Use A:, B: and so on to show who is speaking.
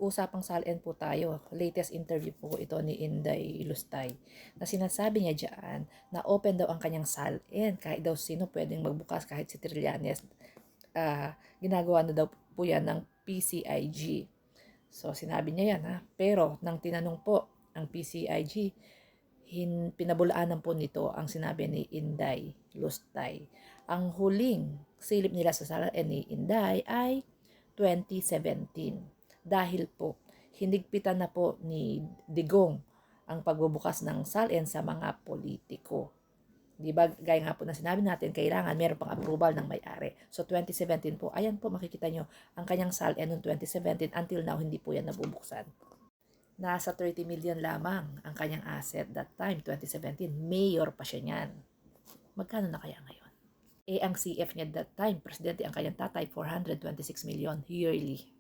A: usapang salin po tayo. Latest interview po ito ni Inday Lustay na sinasabi niya diyan na open daw ang kanyang salin. Kahit daw sino pwedeng magbukas, kahit si Trillanes. Ginagawa na daw po yan ng PCIG. So sinabi niya yan ha. Pero nang tinanong po ang PCIG, pinabulaanan po nito ang sinabi ni Inday Lustay. Ang huling silip nila sa salin ni Inday ay 2017. Dahil po, hinigpitan na po ni Digong ang pagbubukas ng salin sa mga politiko. Di ba, gaya nga po na sinabi natin, kailangan meron pang approval ng may-ari. So 2017 po, ayan po makikita nyo ang kanyang salin noong 2017 until now hindi po yan nabubuksan. Nasa 30 million lamang ang kanyang asset that time, 2017. Mayor pa siya niyan. Magkano na kaya ngayon? Ang CF niya that time, presidente ang kanyang tatay, 426 million yearly.